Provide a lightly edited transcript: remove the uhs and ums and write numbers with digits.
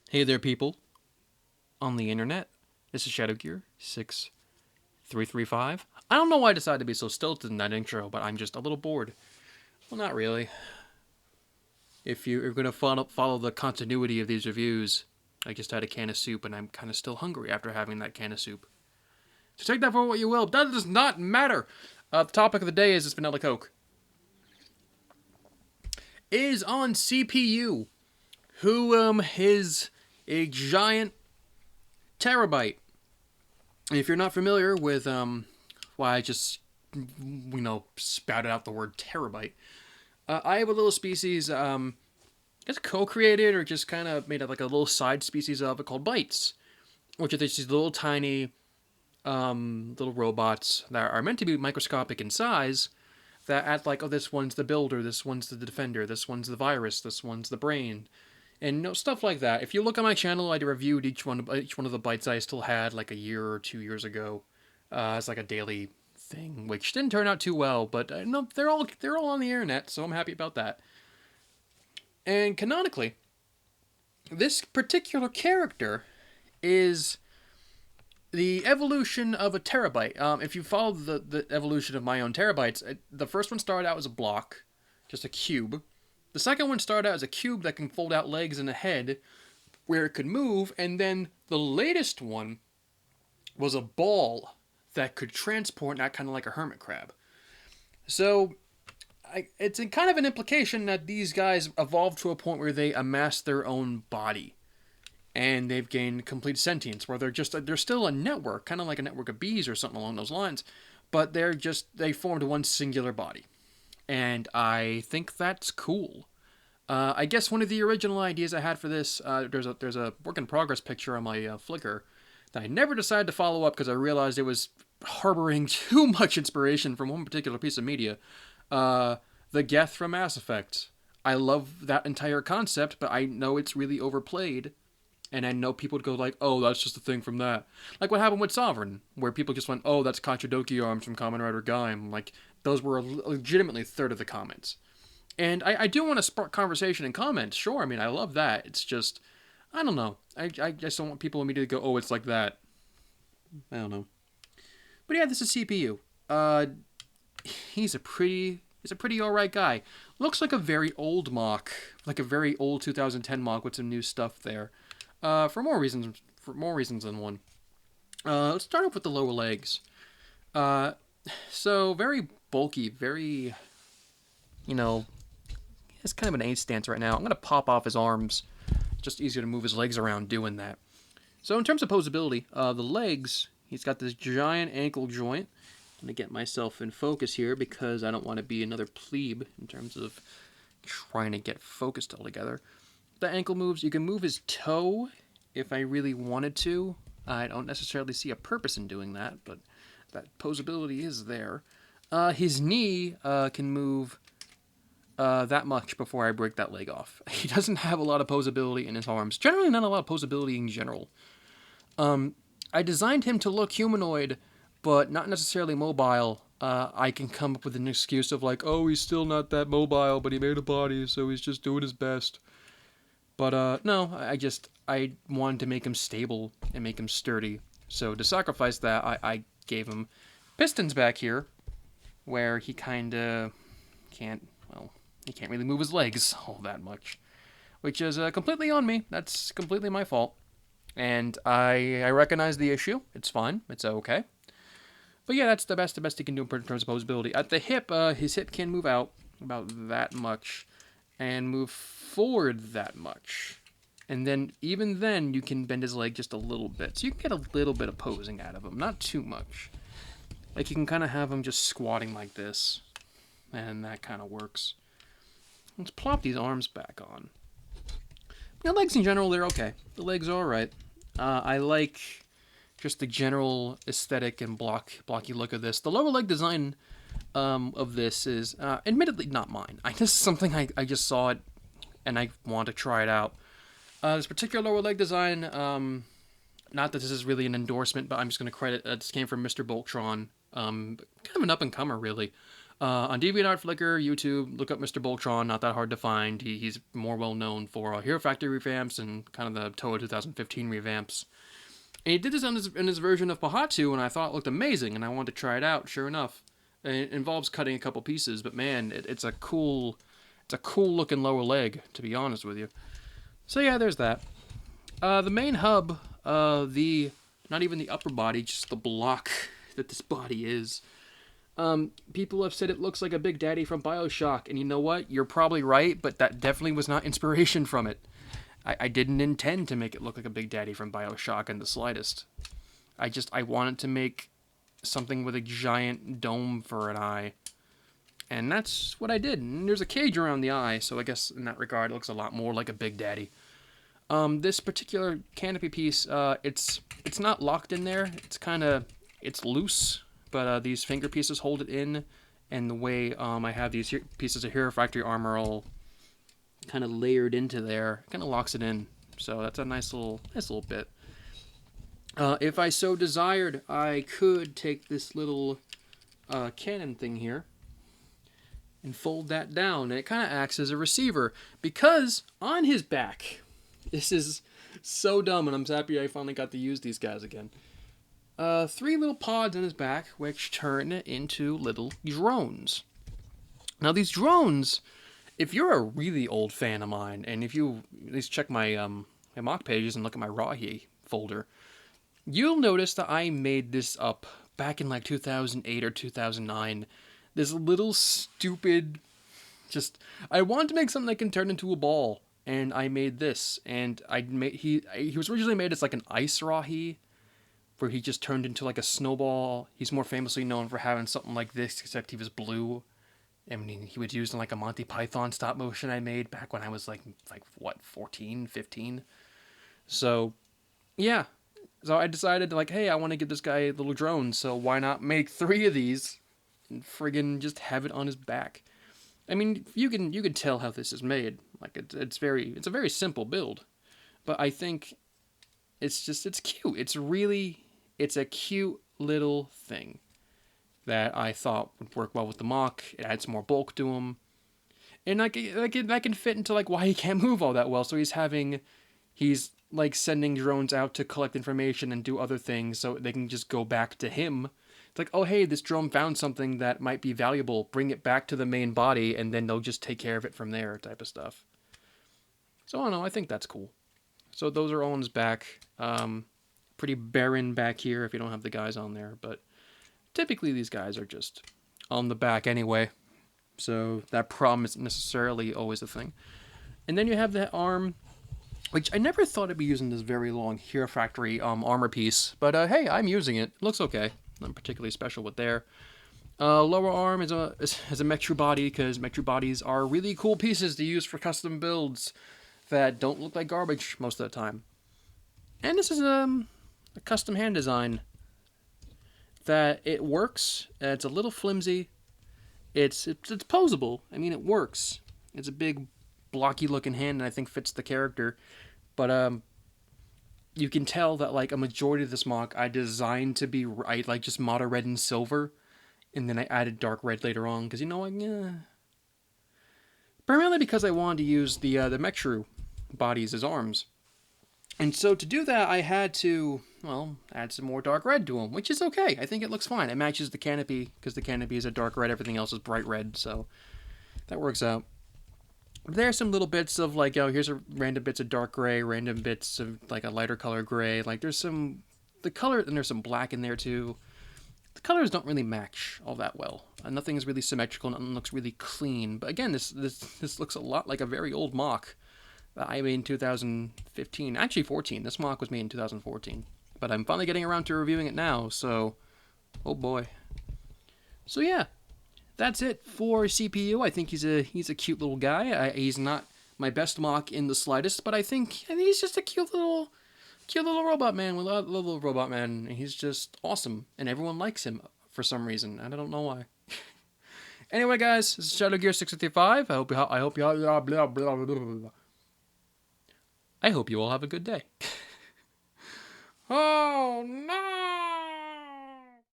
Hey there, people on the internet. This is ShadowGear6335. I don't know why I decided to be so stilted in that intro, but I'm just a little bored. Well, not really. If you're going to follow the continuity of these reviews, I just had a can of soup, and I'm kind of still hungry after having that can of soup. So take that for what you will. That does not matter. The topic of the day is this vanilla Coke. Is on CPU, who is a giant terabyte. If you're not familiar with why I just spouted out the word terabyte, I have a little species, it's co-created or just kind of made up like a little side species of it called bytes, which are these little tiny little robots that are meant to be microscopic in size, that act like, oh, this one's the builder, this one's the defender, this one's the virus, this one's the brain. And stuff like that. If you look on my channel, I reviewed each one of the bytes I still had like a year or 2 years ago. It's like a daily thing, which didn't turn out too well, but no, they're all on the internet, so I'm happy about that. And canonically, this particular character is the evolution of a terabyte. If you follow the evolution of my own terabytes, the first one started out as a block, just a cube. The second one started out as a cube that can fold out legs and a head where it could move, and then the latest one was a ball that could transport, not kind of like a hermit crab. So it's kind of an implication that these guys evolved to a point where they amass their own body, and they've gained complete sentience, where they're still a network, kind of like a network of bees or something along those lines, but they formed one singular body. And I think that's cool. I guess one of the original ideas I had for this, there's a work in progress picture on my Flickr that I never decided to follow up because I realized it was harboring too much inspiration from one particular piece of media. The Geth from Mass Effect. I love that entire concept, but I know it's really overplayed. And I know people would go like, oh, that's just a thing from that. Like what happened with Sovereign, where people just went, oh, that's Kachodoki arms from Kamen Rider Gaim. Like, those were legitimately a third of the comments. And I do want to spark conversation in comments, sure. I mean, I love that. It's just, I don't know. I just don't want people immediately to go, oh, it's like that. I don't know. But yeah, this is CPU. He's a pretty alright guy. Looks like a very old MOC, like a very old 2010 MOC with some new stuff there. For more reasons than one. Let's start off with the lower legs. So very bulky, very, it's kind of an A stance right now. I'm going to pop off his arms. It's just easier to move his legs around doing that. So in terms of posability, the legs, he's got this giant ankle joint. I'm going to get myself in focus here because I don't want to be another plebe in terms of trying to get focused altogether. The ankle moves. You can move his toe if I really wanted to. I don't necessarily see a purpose in doing that, but that posability is there. His knee can move that much before I break that leg off. He doesn't have a lot of posability in his arms. Generally not a lot of posability in general. I designed him to look humanoid, but not necessarily mobile. I can come up with an excuse of like, oh, he's still not that mobile, but he made a body, so he's just doing his best. But no, I wanted to make him stable and make him sturdy. So to sacrifice that, I gave him pistons back here, where he kinda can't really move his legs all that much. Which is completely on me. That's completely my fault. And I recognize the issue. It's fine. It's okay. But yeah, that's the best he can do in terms of posability. At the hip, his hip can move out about that much and move forward that much. And then, even then, you can bend his leg just a little bit. So you can get a little bit of posing out of him. Not too much. Like, you can kind of have him just squatting like this. And that kind of works. Let's plop these arms back on. The legs in general, they're okay. The legs are alright. I like just the general aesthetic and blocky look of this. The lower leg design of this is admittedly not mine. This is something I just saw it and I want to try it out. This particular lower leg design, not that this is really an endorsement, but I'm just going to credit, this came from Mr. Boltron, Kind of an up-and-comer, really. On DeviantArt, Flickr, YouTube, look up Mr. Boltron, not that hard to find. He's more well-known for Hero Factory revamps and kind of the Toa 2015 revamps. And he did this in his version of Pahatu, and I thought it looked amazing, and I wanted to try it out, sure enough. And it involves cutting a couple pieces, but man, it's a cool looking lower leg, to be honest with you. So yeah, there's that. The main hub, not even the upper body, just the block that this body is. People have said it looks like a Big Daddy from BioShock, and you know what? You're probably right, but that definitely was not inspiration from it. I didn't intend to make it look like a Big Daddy from BioShock in the slightest. I wanted to make something with a giant dome for an eye. And that's what I did. And there's a cage around the eye, so I guess in that regard it looks a lot more like a Big Daddy. This particular canopy piece, it's not locked in there. It's loose, but these finger pieces hold it in. And the way I have these pieces of Hero Factory armor all kind of layered into there, kind of locks it in. So that's a nice little bit. If I so desired, I could take this little cannon thing here and fold that down, and it kind of acts as a receiver, because on his back, this is so dumb, and I'm happy I finally got to use these guys again. 3 little pods on his back, which turn into little drones. Now these drones, if you're a really old fan of mine, and if you at least check my my MOC pages and look at my Rahi folder, you'll notice that I made this up back in like 2008 or 2009. This little stupid, I wanted to make something that can turn into a ball, and I made this. And he was originally made as like an ice Rahi, where he just turned into like a snowball. He's more famously known for having something like this, except he was blue. I mean, he was used in like a Monty Python stop motion I made back when I was like what, 14, 15? So, yeah. So I decided, like, hey, I want to give this guy a little drone, so why not make 3 of these and friggin' just have it on his back? I mean, you can tell how this is made. Like, it's a very simple build, but I think it's cute. It's a cute little thing that I thought would work well with the MOC. It adds more bulk to him, and that can fit into like why he can't move all that well. So he's like sending drones out to collect information and do other things, so they can just go back to him. It's like, oh hey, this drone found something that might be valuable. Bring it back to the main body, and then they'll just take care of it from there, type of stuff. So I don't know. I think that's cool. So those are all on his back. Pretty barren back here if you don't have the guys on there, but typically these guys are just on the back anyway, so that problem isn't necessarily always a thing. And then you have that arm, which I never thought I'd be using this very long Hero Factory armor piece, but hey, I'm using it. It looks okay. Nothing particularly special with there. Lower arm is a Metru body, because Metru bodies are really cool pieces to use for custom builds that don't look like garbage most of the time. And this is a custom hand design that it works. It's a little flimsy. It's posable. I mean, it works. It's a big, blocky looking hand, and I think fits the character. But you can tell that like a majority of this MOC I designed to be like just mono red and silver, and then I added dark red later on because primarily because I wanted to use the Metru bodies as arms. And so to do that, I had to, add some more dark red to them, which is okay. I think it looks fine. It matches the canopy, because the canopy is a dark red, everything else is bright red, so that works out. There's some little bits of, like, here's a random bits of dark gray, random bits of, like, a lighter color gray. Like, there's some, the color, and there's some black in there, too. The colors don't really match all that well. Nothing is really symmetrical, nothing looks really clean. But again, this looks a lot like a very old MOC that I made in 2015. Actually, 14. This MOC was made in 2014. But I'm finally getting around to reviewing it now, so, oh boy. So yeah, that's it for CPU. I think he's a cute little guy. He's not my best MOC in the slightest, but I think he's just a cute little robot man. We love little robot man. He's just awesome, and everyone likes him for some reason, and I don't know why. Anyway, guys, this is Shadow Gear 655. I hope you all have a good day. Oh no!